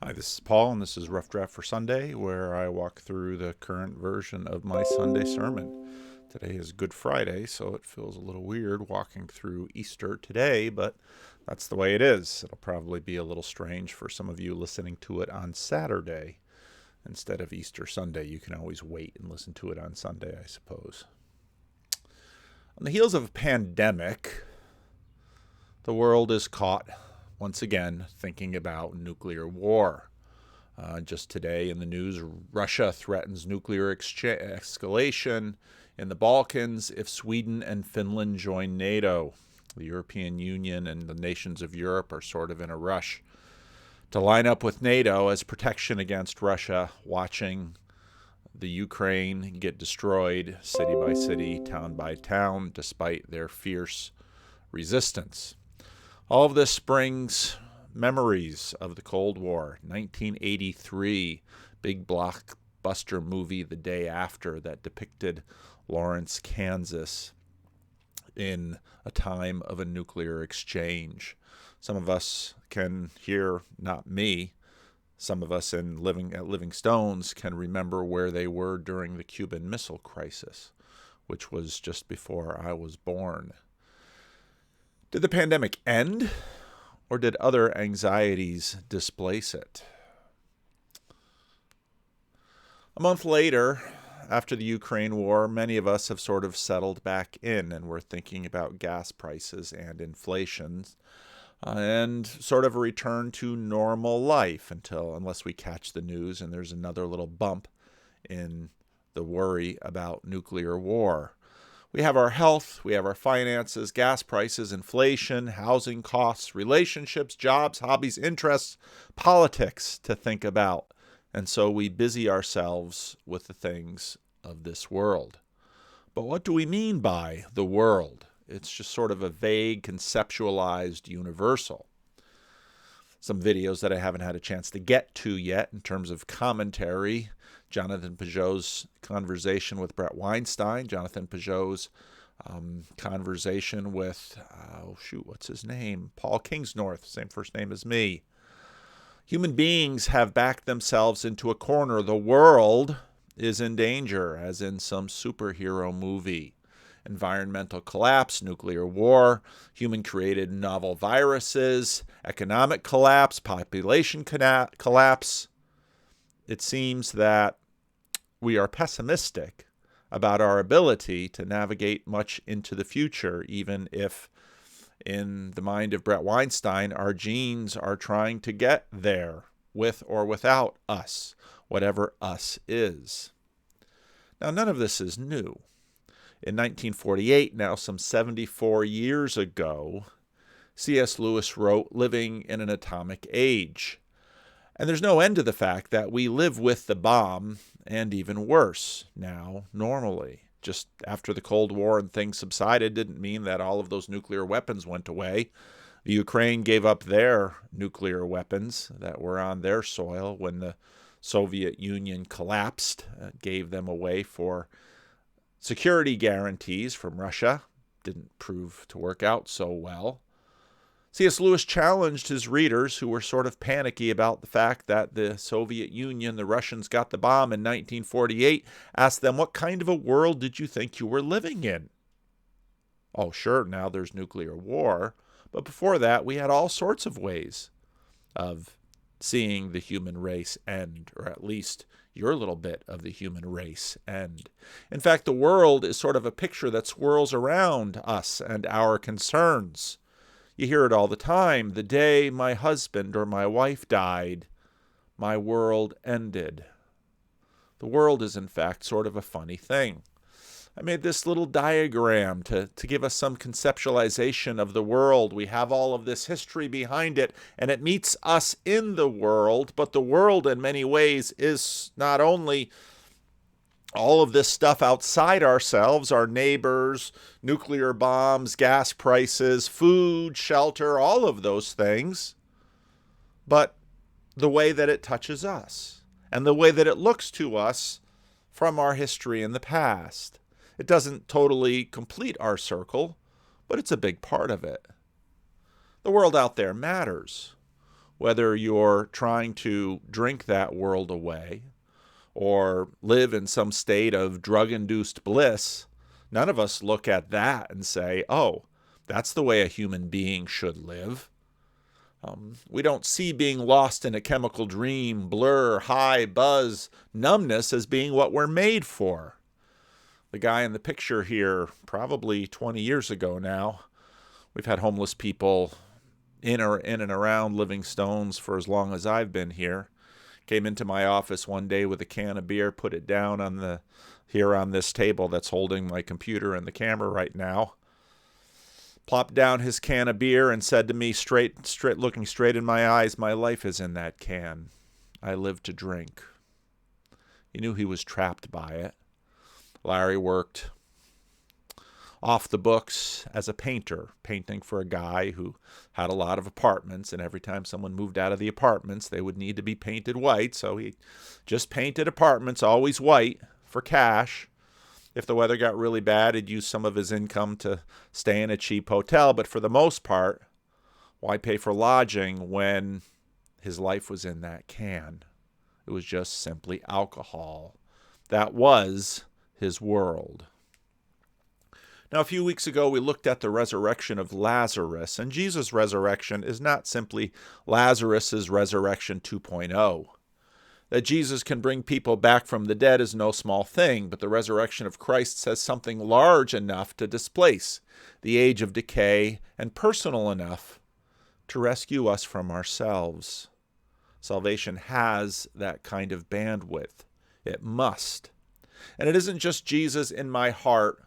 Hi, this is Paul, and this is Rough Draft for Sunday, where I walk through the current version of my Sunday sermon. Today is Good Friday, so it feels a little weird walking through Easter today, but that's the way it is. It'll probably be a little strange for some of you listening to it on Saturday instead of Easter Sunday. You can always wait and listen to it on Sunday, I suppose. On the heels of a pandemic, the world is caught once again thinking about nuclear war. Just today in the news, Russia threatens nuclear escalation in the Balkans if Sweden and Finland join NATO. The European Union and the nations of Europe are sort of in a rush to line up with NATO as protection against Russia, watching the Ukraine get destroyed city by city, town by town, despite their fierce resistance. All of this brings memories of the Cold War, 1983, big blockbuster movie The Day After that depicted Lawrence, Kansas in a time of a nuclear exchange. Some of us can hear, not me, some of us in Living Stones can remember where they were during the Cuban Missile Crisis, which was just before I was born. Did the pandemic end, or did other anxieties displace it? A month later, after the Ukraine war, many of us have sort of settled back in, and we're thinking about gas prices and inflation, and sort of a return to normal life unless we catch the news and there's another little bump in the worry about nuclear war. We have our health, we have our finances, gas prices, inflation, housing costs, relationships, jobs, hobbies, interests, politics to think about. And so we busy ourselves with the things of this world. But what do we mean by the world? It's just sort of a vague, conceptualized universal. Some videos that I haven't had a chance to get to yet in terms of commentary. Jonathan Pageau's conversation with Brett Weinstein, Jonathan Pageau's conversation with, what's his name? Paul Kingsnorth, same first name as me. Human beings have backed themselves into a corner. The world is in danger, as in some superhero movie. Environmental collapse, nuclear war, human-created novel viruses, economic collapse, population collapse. It seems that we are pessimistic about our ability to navigate much into the future, even if, in the mind of Brett Weinstein, our genes are trying to get there, with or without us, whatever us is. Now, none of this is new. In 1948, now some 74 years ago, C.S. Lewis wrote Living in an Atomic Age. And there's no end to the fact that we live with the bomb, and even worse now, normally. Just after the Cold War and things subsided didn't mean that all of those nuclear weapons went away. The Ukraine gave up their nuclear weapons that were on their soil when the Soviet Union collapsed, gave them away for security guarantees from Russia. Didn't prove to work out so well. C.S. Lewis challenged his readers, who were sort of panicky about the fact that the Soviet Union, the Russians, got the bomb in 1948, asked them, what kind of a world did you think you were living in? Oh, sure, now there's nuclear war, but before that we had all sorts of ways of seeing the human race end, or at least your little bit of the human race end. In fact, the world is sort of a picture that swirls around us and our concerns. You hear it all the time. The day my husband or my wife died, my world ended. The world is, in fact, sort of a funny thing. I made this little diagram to give us some conceptualization of the world. We have all of this history behind it, and it meets us in the world, but the world in many ways is not only all of this stuff outside ourselves, our neighbors, nuclear bombs, gas prices, food, shelter, all of those things, but the way that it touches us and the way that it looks to us from our history in the past. It doesn't totally complete our circle, but it's a big part of it. The world out there matters. whether you're trying to drink that world away or live in some state of drug-induced bliss, none of us look at that and say, oh, that's the way a human being should live. We don't see being lost in a chemical dream, blur, high, buzz, numbness as being what we're made for. The guy in the picture here, probably 20 years ago now, we've had homeless people in and around Livingstone's for as long as I've been here. Came into my office one day with a can of beer, put it down on this table that's holding my computer and the camera right now. Plopped down his can of beer and said to me, looking straight in my eyes, "My life is in that can. I live to drink." He knew he was trapped by it. Larry worked off the books as a painter, painting for a guy who had a lot of apartments, and every time someone moved out of the apartments, they would need to be painted white, so he just painted apartments, always white, for cash. If the weather got really bad, he'd use some of his income to stay in a cheap hotel, but for the most part, why pay for lodging when his life was in that can? It was just simply alcohol. That was his world. Now, a few weeks ago, we looked at the resurrection of Lazarus, and Jesus' resurrection is not simply Lazarus' resurrection 2.0. That Jesus can bring people back from the dead is no small thing, but the resurrection of Christ says something large enough to displace the age of decay and personal enough to rescue us from ourselves. Salvation has that kind of bandwidth. It must. And it isn't just Jesus in my heart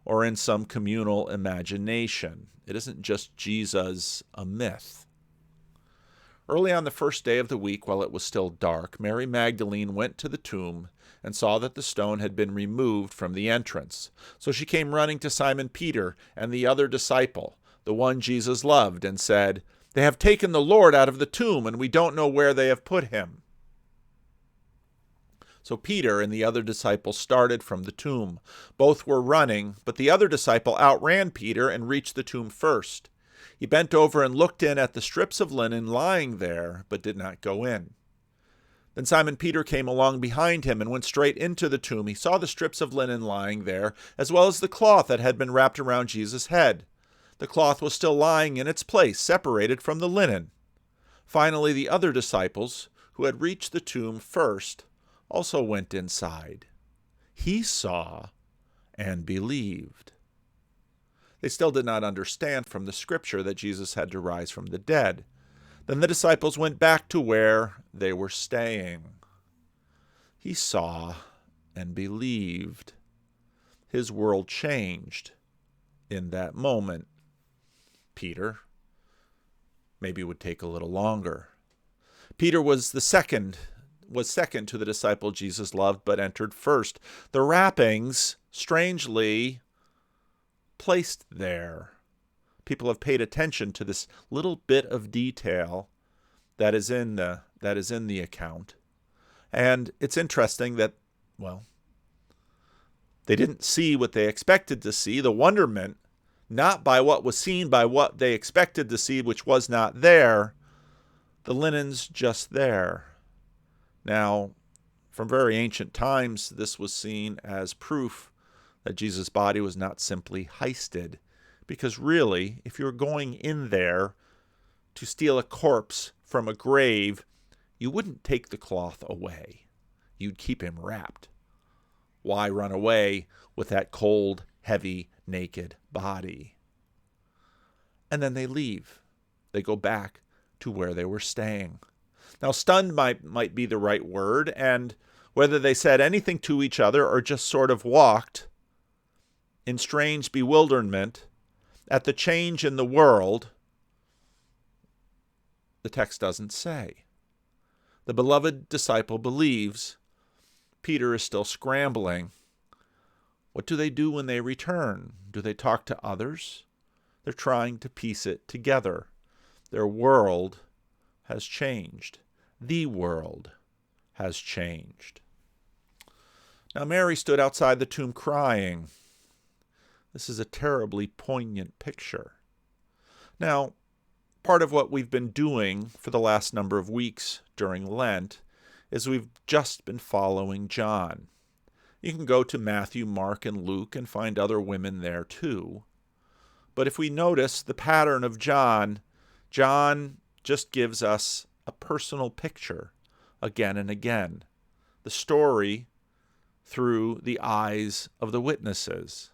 or in some communal imagination. It isn't just Jesus, a myth. Early on the first day of the week, while it was still dark, Mary Magdalene went to the tomb and saw that the stone had been removed from the entrance. So she came running to Simon Peter and the other disciple, the one Jesus loved, and said, "They have taken the Lord out of the tomb, and we don't know where they have put him." So Peter and the other disciple started from the tomb. Both were running, but the other disciple outran Peter and reached the tomb first. He bent over and looked in at the strips of linen lying there, but did not go in. Then Simon Peter came along behind him and went straight into the tomb. He saw the strips of linen lying there, as well as the cloth that had been wrapped around Jesus' head. The cloth was still lying in its place, separated from the linen. Finally, the other disciples, who had reached the tomb first, also went inside. He saw and believed. They still did not understand from the scripture that Jesus had to rise from the dead. Then the disciples went back to where they were staying. He saw and believed. His world changed in that moment. Peter maybe would take a little longer. Peter was second to the disciple Jesus loved, but entered first. The wrappings, strangely placed there. People have paid attention to this little bit of detail that is in the account. And it's interesting that, well, they didn't see what they expected to see. The wonderment, not by what was seen, by what they expected to see, which was not there. The linen's just there. Now, from very ancient times, this was seen as proof that Jesus' body was not simply heisted. Because really, if you're going in there to steal a corpse from a grave, you wouldn't take the cloth away. You'd keep him wrapped. Why run away with that cold, heavy, naked body? And then they leave. They go back to where they were staying. Now, stunned might be the right word, and whether they said anything to each other or just sort of walked in strange bewilderment at the change in the world, the text doesn't say. The beloved disciple believes. Peter is still scrambling. What do they do when they return? Do they talk to others? They're trying to piece it together. Their world has changed. The world has changed. Now Mary stood outside the tomb crying. This is a terribly poignant picture. Now, Part of what we've been doing for the last number of weeks during Lent is we've just been following John. You can go to Matthew, Mark, and Luke and find other women there too. But if we notice the pattern of John, John just gives us a personal picture again and again. The story through the eyes of the witnesses.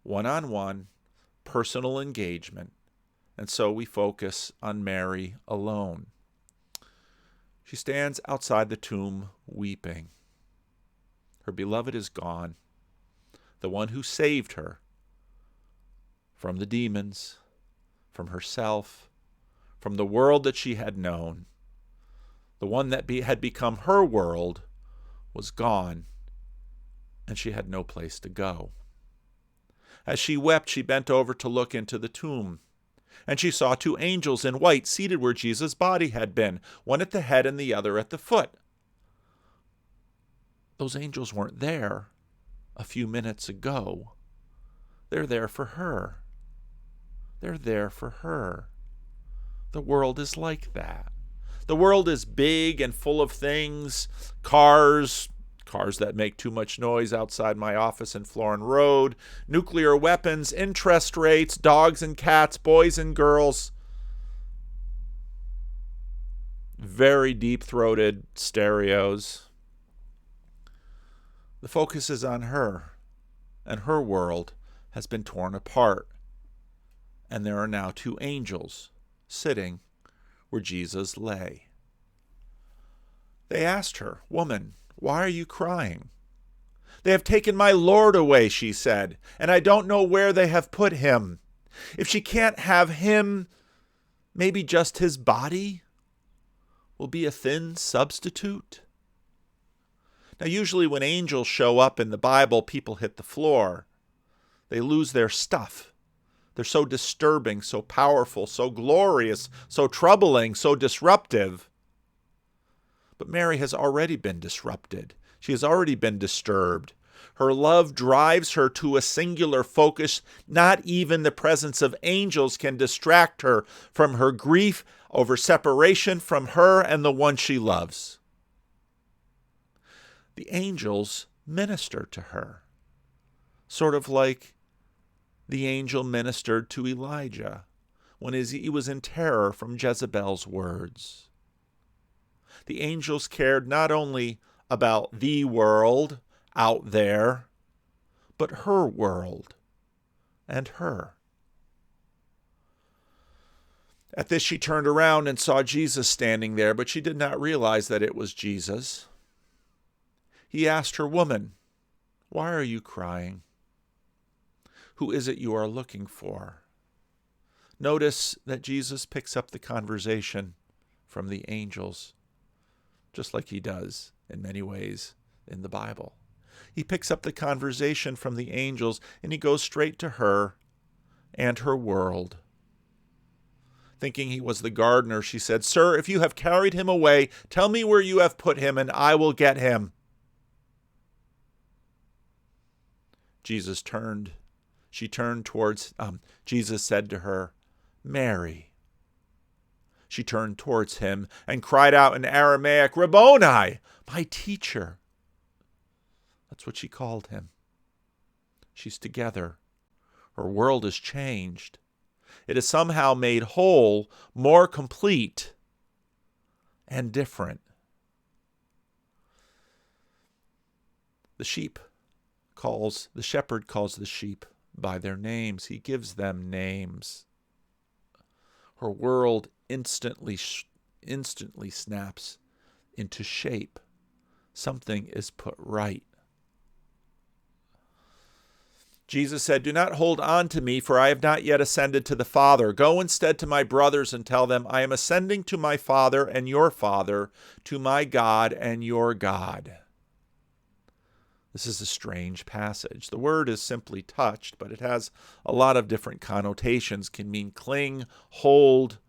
One-on-one, personal engagement. And so we focus on Mary alone. She stands outside the tomb weeping. Her beloved is gone, the one who saved her from the demons, from herself, from the world that she had known. The one that had become her world was gone, and she had no place to go. As she wept, she bent over to look into the tomb, and she saw two angels in white seated where Jesus' body had been, one at the head and the other at the foot. Those angels weren't there a few minutes ago. They're there for her. They're there for her. The world is like that. The world is big and full of things, cars that make too much noise outside my office in Florin Road, nuclear weapons, interest rates, dogs and cats, boys and girls, very deep-throated stereos. The focus is on her, and her world has been torn apart. And there are now two angels sitting where Jesus lay. They asked her, "Woman, why are you crying?" "They have taken my Lord away," she said, "and I don't know where they have put him. If she can't have him, maybe just his body will be a thin substitute." Now, usually when angels show up in the Bible, people hit the floor. They lose their stuff. They're so disturbing, so powerful, so glorious, so troubling, so disruptive. But Mary has already been disrupted. She has already been disturbed. Her love drives her to a singular focus. Not even the presence of angels can distract her from her grief over separation from her and the one she loves. The angels minister to her, sort of like the angel ministered to Elijah when he was in terror from Jezebel's words. The angels cared not only about the world out there, but her world and her. At this, she turned around and saw Jesus standing there, but she did not realize that it was Jesus. He asked her, "Woman, why are you crying? Who is it you are looking for?" Notice that Jesus picks up the conversation from the angels, just like he does in many ways in the Bible. He picks up the conversation from the angels and he goes straight to her and her world. Thinking he was the gardener, she said, "Sir, if you have carried him away, tell me where you have put him and I will get him." Jesus said to her, "Mary." She turned towards him and cried out in Aramaic, "Rabboni," my teacher. That's what she called him. She's together. Her world is changed. It is somehow made whole, more complete, and different. The shepherd calls the sheep by their names. He gives them names. Her world instantly snaps into shape. Something is put right. Jesus said, "Do not hold on to me, for I have not yet ascended to the Father. Go instead to my brothers and tell them, I am ascending to my Father and your Father, to my God and your God." This is a strange passage. The word is simply touched, but it has a lot of different connotations. It can mean cling, hold.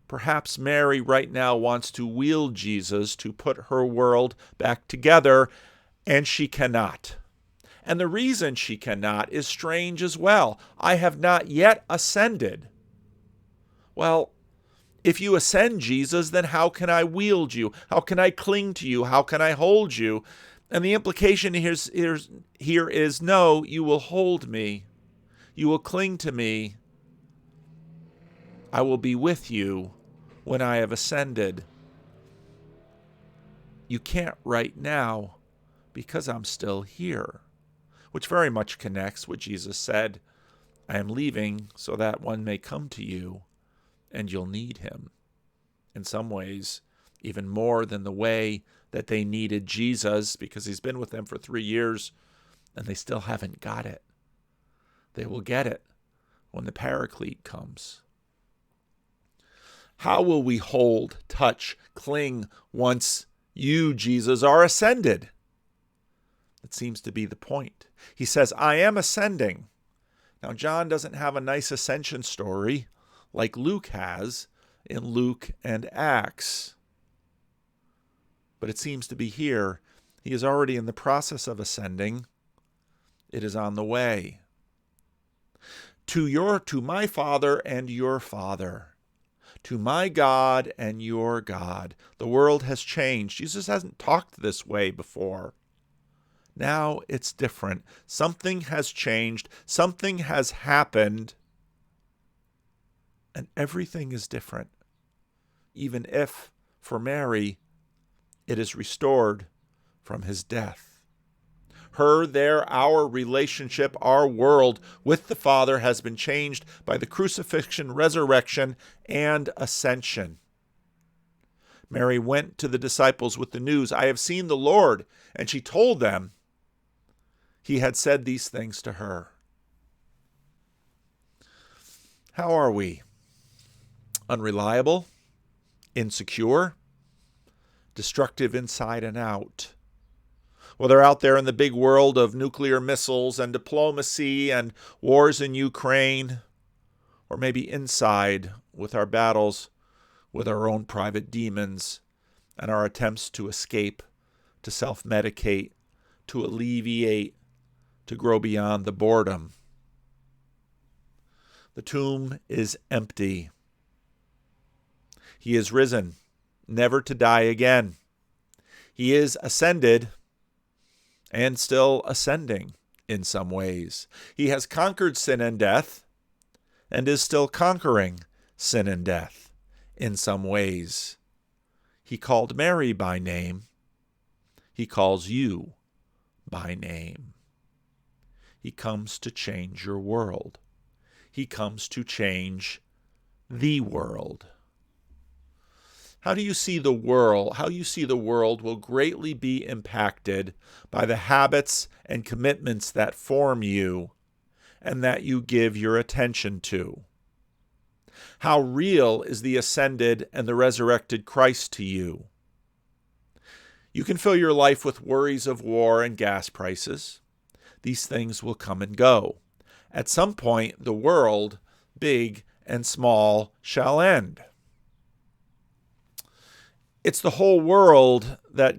Perhaps Mary right now wants to wield Jesus to put her world back together, and she cannot. And the reason she cannot is strange as well. I have not yet ascended. Well, If you ascend, Jesus, then how can I wield you? How can I cling to you? How can I hold you? And the implication here is no, you will hold me. You will cling to me. I will be with you when I have ascended. You can't right now because I'm still here, which very much connects what Jesus said. I am leaving so that one may come to you and you'll need him. In some ways, even more than the way that they needed Jesus, because he's been with them for 3 years and they still haven't got it. They will get it when the Paraclete comes. How will we hold, touch, cling once you, Jesus, are ascended? That seems to be the point. He says, I am ascending. Now, John doesn't have a nice ascension story like Luke has in Luke and Acts. But it seems to be here. He is already in the process of ascending. It is on the way. To my Father and your Father. To my God and your God. The world has changed. Jesus hasn't talked this way before. Now it's different. Something has changed. Something has happened. And everything is different. Even if, for Mary, it is restored from his death. Her, there, our relationship, our world with the Father has been changed by the crucifixion, resurrection, and ascension. Mary went to the disciples with the news, I have seen the Lord, and she told them he had said these things to her. How are we? Unreliable? Insecure? Destructive inside and out? Well, they're out there in the big world of nuclear missiles and diplomacy and wars in Ukraine, or maybe inside with our battles with our own private demons and our attempts to escape, to self-medicate, to alleviate, to grow beyond the boredom. The tomb is empty. He is risen, never to die again. He is ascended and still ascending in some ways. He has conquered sin and death and is still conquering sin and death in some ways. He called Mary by name. He calls you by name. He comes to change your world. He comes to change the world. How do you see the world? How you see the world will greatly be impacted by the habits and commitments that form you and that you give your attention to. How real is the ascended and the resurrected Christ to you? You can fill your life with worries of war and gas prices. These things will come and go. At some point, the world, big and small, shall end. It's the whole world that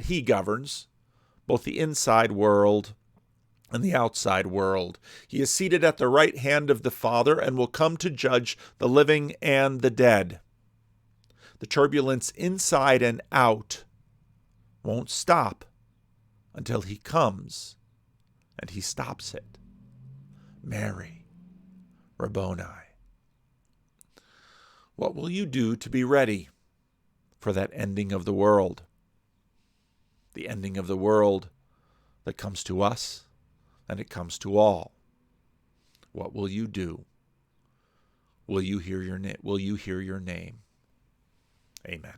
he governs, both the inside world and the outside world. He is seated at the right hand of the Father and will come to judge the living and the dead. The turbulence inside and out won't stop until he comes and he stops it. Mary, Rabboni. What will you do to be ready for that ending of the world? The ending of the world that comes to us and it comes to all. What will you do? Will you hear your name? Amen.